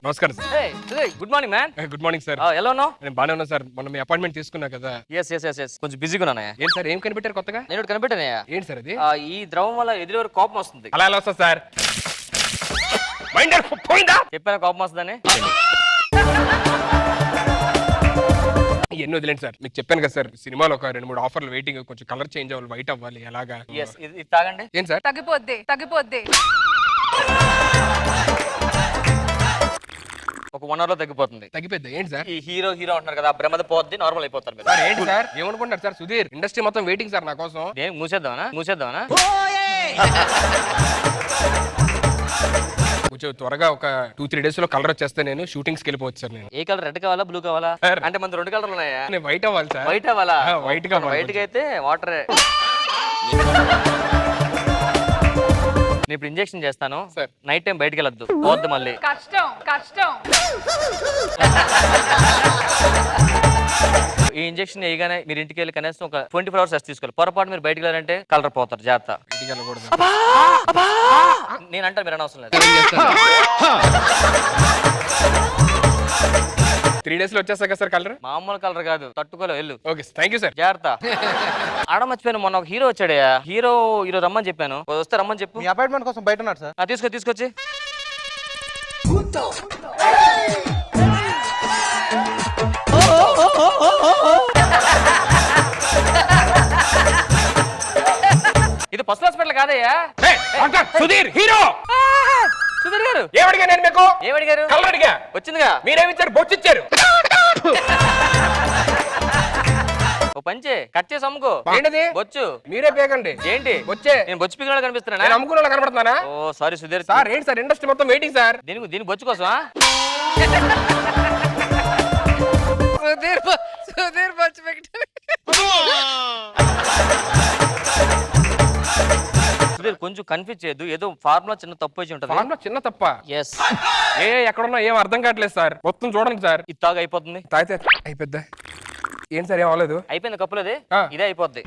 నమస్కారం sir. Good morning man. Good morning sir. ఎలా ఉన్నావు? నేను బాగానే ఉన్నా సార్. మొన్న మీ అపాయింట్మెంట్ తీసుకున్నా కదా. ఎస్ కొంచెం బిజీగా ఉన్నానయ్యా. ఏంటి సార్ ఏం కనిపెట్టారు కొత్తగా? నేను ఒకటి కనిపెట్టానయ్యా. ఏంటి సార్ అది? ఈ ద్రవం వల్ల ఎదురు కోపం వస్తుంది. అలా ఎలా వస్తా సార్? పోయిందా? చెప్పాను కోపం వస్తుందని. ఎన్ని వదిలేండి సార్. మీకు చెప్పాను కదా సార్, సినిమాలో ఒక 2-3 ఆఫర్లు వెయిటింగ్. కొంచెం కలర్ చేంజ్ అవ్వాలి, వైట్ అవ్వాలి. ఎలాగా? ఇది తాగండి. ఏంటి సార్? తగ్గిపోద్ది ఒక 1 hour లో తగ్గిపోతుంది. తగ్గిపోద్ది. ఏంటి సార్? ఈ హీరో అంటున్నారు కదా, బ్రహ్మద పోద్ది, నార్మల్ అయిపోతారు మీరు. సార్ ఏంటి సార్ ఏమనుకుంటారు సార్? సుధీర్ ఇండస్ట్రీ మొత్తం వెయిటింగ్ సార్ నా కోసం. నేను మూసేద్దామనా? కొంచెం త్వరగా ఒక 2-3 days లో కలర్ వచ్చేస్తే నేను షూటింగ్స్కి వెళ్ళిపోవచ్చు సార్. నేను ఏ కలర్? రెడ్ కావాలా, బ్లూ కావాలా? సార్. అంటే మన 2 కలర్లు ఉన్నాయా? నేను వైట్ అవ్వాలి సార్. వైట్ అవ్వాలా? వైట్ కావాలి. వైట్ గా అయితే వాటరే. నేను ఇప్పుడు ఇంజెక్షన్ చేస్తాను సార్. నైట్ టైం బయటకు వెళ్ళొద్దు, పోద్దు మళ్ళీ. కష్టం ఈ ఇంజెక్షన్ వేయగానే మీరు ఇంటికి వెళ్ళి కనీసం ఒక 24 hours రెస్ట్ తీసుకోవాలి. పొరపాటు మీరు బయటకు వెళ్ళారంటే కలర్ పోతారు. జాగ్రత్త. బయటికి వెళ్ళకూడదు. నేను అంటాను, మీరు అనవసరం లేదు. 3 days లో వచ్చేస్తా కదా సార్ కలర్? మామూలు కలర్ కాదు, తట్టుకోలేవు. వెళ్ళు. Okay thank you sir. జాగ్రత్త. ఆడ మర్చిపోయాను, మొన్న ఒక హీరో వచ్చాడయా. హీరో రమ్మని చెప్పాను, వస్తే రమ్మని చెప్పు. మీ అపాయింట్మెంట్ కోసం బయట ఉన్నాడు సార్. తీసుకొచ్చి. ఇది ఫస్ట్ హాస్పిటల్ కాదయ్యా. సుధీర్ హీరో. సుధీర్ గారు ఏమడిగా నేను మీకు? ఏమడిగారు? కలర్ అడిగా. వచ్చిందిగా. మీరేమిచ్చారు? బొచ్చిచ్చారు. ఓ పంచే కట్ చేసి అమ్ముకో. ఏంటది? బొచ్చు. మీరే పేకండి. ఏంటి వచ్చే నేను బొచ్చు పిల్లలు కనిపిస్తున్నా? నేను అమ్ముకున్న కనబడుతున్నానా? ఓ సారీ సుధీర్ సార్. ఏంటి సార్ ఇండస్ట్రీ మొత్తం వెయిటింగ్ సార్. దీని బొచ్చు కోసమా? సుధీర్ బొచ్చు పెట్టారు. సుధీర్ కొంచెం కన్ఫ్యూజ్ చేయొద్దు, ఏదో ఫార్ములా చిన్న తప్పు వచ్చి ఉంటుంది. ఫార్ములా చిన్న తప్ప? ఎస్. ఎక్కడున్నా ఏం అర్థం కావట్లేదు సార్. మొత్తం చూడండి సార్. ఇది తాగు అయిపోతుంది. తాగితే అయిపోద్దా? ఏంటి సార్ ఏం అవ్వలేదు? అయిపోయింది కప్పులది. ఆ. ఇదే అయిపోద్ది.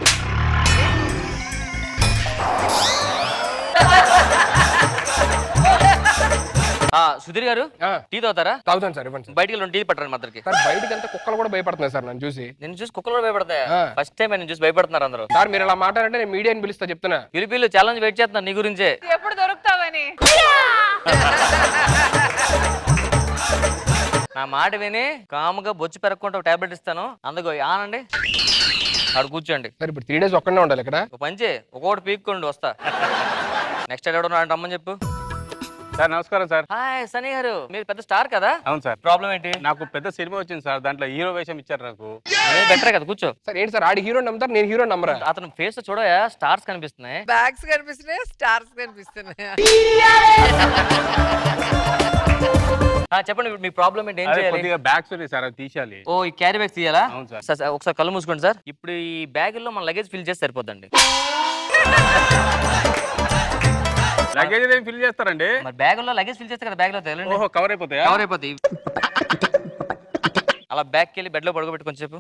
సుధీర్ గారు టీ తాగుతారా? తాగుతాను సార్. ఇవ్వండి సార్. బయటికి 2 టీ పట్టండి మద్దరికి. సార్ బయటకి వెళ్తే కుక్కలు కూడా భయపడుతున్నాయి సార్ నన్ను చూసి. నేను చూసి కుక్కలు కూడా భయపడతాయి. ఆ. ఫస్ట్ టైం నేను చూసి భయపడుతున్నారు అందరూ. సార్ మీరు ఇలా మాట్లాడంటే నేను మీడియాని పిలుస్తా చెప్తున్నా. యూరోపీలు ఛాలెంజ్ వెయిట్ చేస్తున్నారు నీ గురించే. ఎప్పుడు దొరుకుతావని. నా మాట విని కాముగా బొచ్చు పెరగకుండా ఒక టాబ్లెట్ ఇస్తాను, అందుకో ఆనండి. అక్కడ కూర్చోండి. సార్ ఇప్పుడు 3 days ఒక్కడే ఉండాలి ఇక్కడ. ఒక పంచే ఒక్కొక్కటి పీక్కోండి, వస్తా. నెక్స్ట్ ఎవడన్నా రమ్మని చెప్పు. సార్ నమస్కారం సార్. హాయ్ సనీ గారు, మీరు పెద్ద స్టార్ కదా? అవును సార్. ప్రాబ్లం ఏంటి? నాకు పెద్ద సినిమా వచ్చింది సార్, దాంట్లో హీరో వేషం ఇచ్చారు నాకు. బెటరే కదా, కూర్చో. సార్ ఏంటి సార్ ఆడి హీరో నమ్ముతారు, నేను హీరో నమ్మరా? అతను ఫేస్ చూడయా, స్టార్స్ కనిపిస్తున్నాయి. బ్యాగ్స్ కనిపిస్తున్నాయి, స్టార్స్ కనిపిస్తున్నాయి. చెప్పండి మీ ప్రాబ్లం ఏంటి? ఏం చేయాలి? కొద్దిగా బ్యాగ్స్ ఉన్నాయి సార్, అది తీసేయాలి. ఓ ఈ క్యారీ బ్యాగ్ తీయాలా? అవును సార్. సార్ ఒకసారి కళ్ళు మూసుకోండి సార్. ఇప్పుడు ఈ బ్యాగ్ లో మన లగేజ్ ఫిల్ చేసి సరిపోద్దండి. లగేజ్ ఏం ఫిల్ చేస్తారండి? మరి బ్యాగ్ లో లగేజ్ ఫిల్ చేస్తే కదా బ్యాగ్ లో తేలండి. ఓహో కవర్ అయిపోతాయా? కవర్ అయిపోతాయి. అలా బ్యాగ్కి వెళ్ళి బెడ్ లో పడుకోబెట్టి కొంచెం సేపు.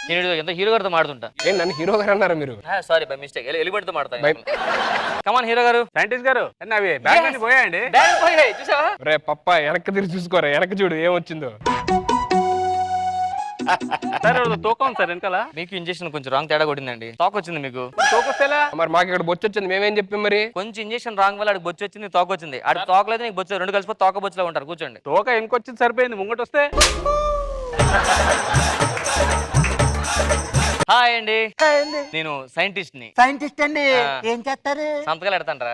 నేను ఎంత హీరో గారితో మాడుతుంటా. ఏం నన్ను హీరో గారు అన్నారా మీరు? Sorry by mistake. ఎలిబెడ్తో మాడతాను. కమాన్ హీరో గారు. సైంటిస్ట్ గారు అవి బ్యాగ్ అన్ని పోయాయండి. బ్యాగ్ పోయాయి చూసావా? రే పప్ప వెనక్కి తిరిగి చూసుకోరా, వెనక్కి చూడు ఏమొచ్చిందో. సార్ తూకం సార్ వెనకాల. మీకు ఇంజెక్షన్ కొంచెం రాంగ్ తేడా కొట్టిందండి, తోక వచ్చింది మీకు. తూకొస్తేలా? మరి మాకు ఇక్కడ బొచ్చు వచ్చింది, మేమేం చెప్పాం మరి? కొంచెం ఇంజెక్షన్ రాంగ్ వల్ల ఆడికి బొచ్చు వచ్చింది, తోక వచ్చింది. ఆడికి తోకలేదు, నీకు బొచ్చు, 2 కలిసిపోతే తోక బొచ్చులో ఉంటారు. కూర్చోండి. తోక ఇంకొచ్చింది సరిపోయింది, ముంగట వస్తే. హాయ్ అండి, నేను సైంటిస్ట్ ని. సైంటిస్ట్ అండి, ఏం చేస్తారు? సంతకాలు ఎడతాండ్రా.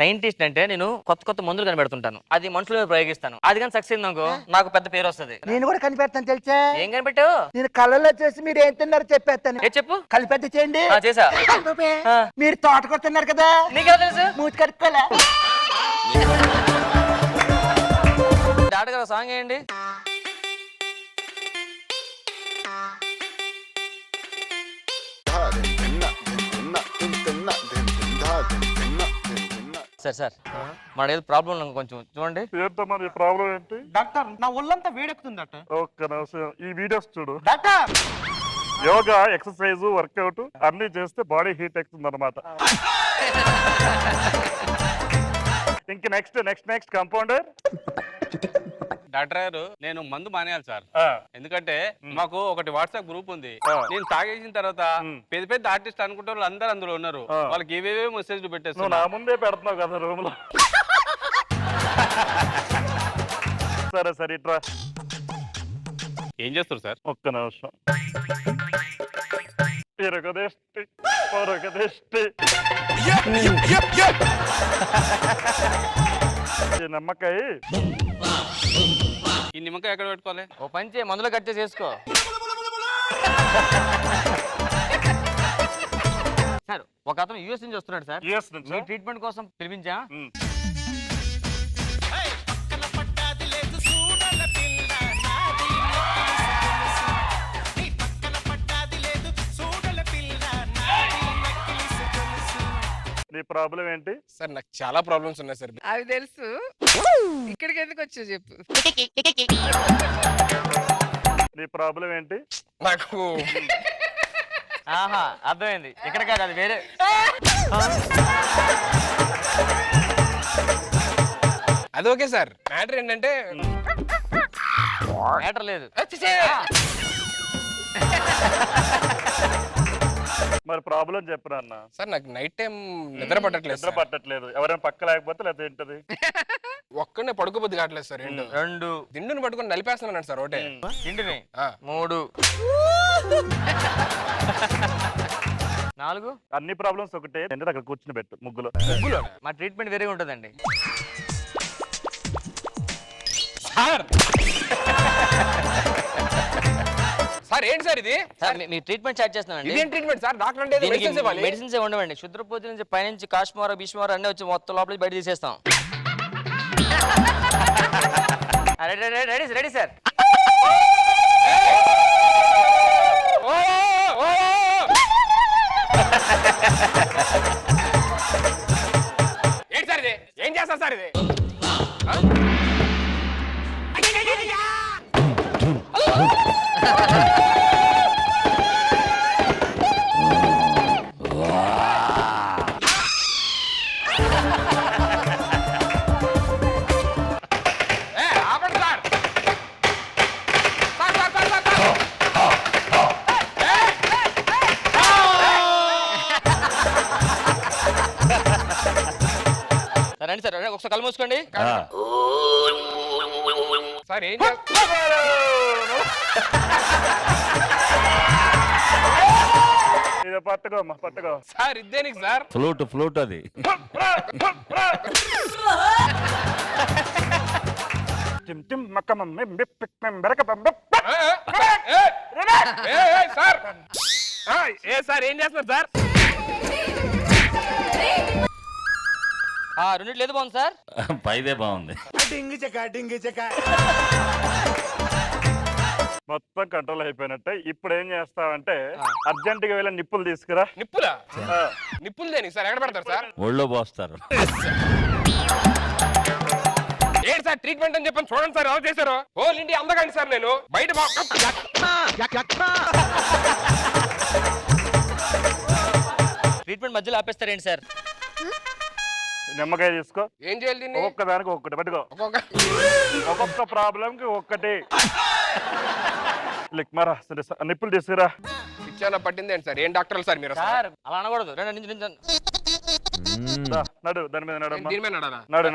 సైంటిస్ట్ అంటే నేను కొత్త మందులు కనిపెడుతుంటాను, అది మనుషుల మీద ప్రయోగిస్తాను. అది కానీ సక్సెస్ అయిందనుకో నాకు పెద్ద పేరు వస్తుంది. నేను కూడా కనిపెడతాను తెలుసా? ఏం కనిపెట్టావు? నేను కళ్ళలో చూసి మీరు ఏం తిన్నారో చెప్పేస్తాను. ఏ చెప్పు. కలిపెద్ద చేయండి. చేసా. మీరు తోటకూర తిన్నారు కదా, నీకెలా తెలుసు? మూతి కడుక్కోలే. డాక్టర్ గారు సాంగ్ వేయండి. సార్ మన ఏదో ప్రాబ్లం కొంచెం చూడండి. ఏంటో మరి ప్రాబ్లం ఏంటి? డాక్టర్ నా ఒళ్ళంతా వేడెక్కుతుందట. ఒక్క నిమిషం ఈ వీడియోస్ చూడు. డాక్టర్ యోగా, ఎక్సర్సైజ్, వర్కౌట్ అన్ని చేస్తే బాడీ హీట్ ఎక్కుతుంది అనమాట. ఇంక నెక్స్ట్ కంపౌండర్. డాక్టర్ గారు నేను మందు మానేయాలి సార్. ఎందుకంటే మాకు ఒకటి వాట్సాప్ గ్రూప్ ఉంది. నేను తాగేసిన తర్వాత పెద్ద పెద్ద ఆర్టిస్ట్ అనుకుంటే వాళ్ళు అందరూ అందులో ఉన్నారు. వాళ్ళకి ఏవేవో మెసేజ్లు నువ్వు పెట్టేస్తున్నా. నా ముందే పెడుతున్నావు కదా రూమ్ లో. సరే ఇట్రా. ఏం చేస్తారు సార్? ఒక్క నిమిషం. ఇరగదెష్టి పొరగదెష్టి ఈ నమ్మకాయ. ఈ నిమ్మకాయ ఎక్కడ పెట్టుకోవాలి? ఓ పంచే మందులో కట్ చేసి వేసుకో. సార్ ఒక అతను యూఎస్ నుంచి వస్తున్నాడు సార్. యూఎస్ నుంచి మీ ట్రీట్మెంట్ కోసం పిలిపించా. నీ ప్రాబ్లం ఏంటి? సార్ నాకు చాలా ప్రాబ్లమ్స్ ఉన్నాయి సార్. అవి తెలుసు, ఇక్కడికి ఎందుకు వచ్చావు చెప్పు. నీ ప్రాబ్లం ఏంటి? నాకు ఆహా అర్థమైంది. ఇక్కడ కాదు, అది వేరే. అది ఓకే సార్. మ్యాటర్ ఏంటంటే మ్యాటర్ లేదు. మరి ప్రాబ్లం చెప్పరా అన్న. సార్ నాకు నైట్ టైం నిద్ర పట్టట్లేదు నిద్ర సార్. పట్టట్లేదు. ఎవరైనా పక్క లేకపోతే లేకపోతే ఏంటది? ఒక్కడనే పడుకోబుద్ది కావట్లేదు సార్. ఏంటో 2 దిండుని పట్టుకొని నలిపేస్తున్నాను సార్ ఒకటే. తిండిని ఆ. 3 4. అన్ని ప్రాబ్లమ్స్ ఒకటే. ఏంటంటే అక్కడ కూర్చుని పెట్టు ముగ్గులో. ముగ్గులో మా ట్రీట్మెంట్ వేరే ఉంటుందండి. సార్ సార్ ఏంటి సార్ ఇది? సార్ మీ ట్రీట్మెంట్ స్టార్ట్ చేస్తున్నానండి. ఇదేం ట్రీట్మెంట్ సార్? డాక్టర్ అంటే మెడిసిన్స్ ఇవ్వాలి. మెడిసిన్స్ ఉండవండి. శుద్రపోతి నుంచి పైనుంచి కాశ్మీర భీష్మర అన్నీ వచ్చి మొత్తం లోపలికి బయట తీసేస్తాం. Ready sir. ఓ, ఓ, ఓ. ఏంటి సార్ ఇది? ఏం చేస్తారు సార్ ఇది? ఆ? ఆపండి sir. Sir, sir, sir, sir, sir. సరే అండి సార్, ఒకసారి కళ్ళు మూసుకోండి. సార్ ఏం చేస్తారు? ఇది పట్టుకోమ్మా పట్టుకో. సార్ ఇదేనికి సార్? ఫ్లూట్ అది. టిమ్ టిమ్ మక్క మమ్మి బిప్ పిక్ మెం బెరక బం బిప్. సార్ సార్ ఏం చేస్తున్నారు సార్? రెండిట్లు ఏది బాగుంది సార్? పైదే బాగుంది. మొత్తం కంట్రోల్ అయిపోయినట్టే. ఇప్పుడు ఏం చేస్తావంటే అర్జెంట్ గా వెళ్ళి నిప్పులు తీసుకురా. నిప్పులా? ఆ, నిప్పులు దేనికి సార్? ఎక్కడ పెడతారు సార్? ఒళ్ళో పోస్తారు. ఏంటి సార్ ట్రీట్మెంట్ అని చెప్పని చూడండి సార్ ఎలా చేశారు. హోల్ ఇండియా అందగాండి సార్. నేను బయట ట్రీట్మెంట్ మధ్యలో ఆపేస్తారేంటి సార్? నిమ్మకాయ తీసుకో. ఏం చేయాలి దీన్ని? ఒక్కొక్క దానికి ఒక్కటి పట్టుకో. ఒక్కొక్క ప్రాబ్లం కి ఒక్కటి. మరా సరే నిప్పులు తీసుకురా. ఇచ్చాన పట్టింది ఏంటి సార్? ఏం డాక్టర్లు సార్ మీరు? సార్ అలా అనకూడదు. రెండు నడు దాని మీద నడు దీని మీద నడాలా? నడు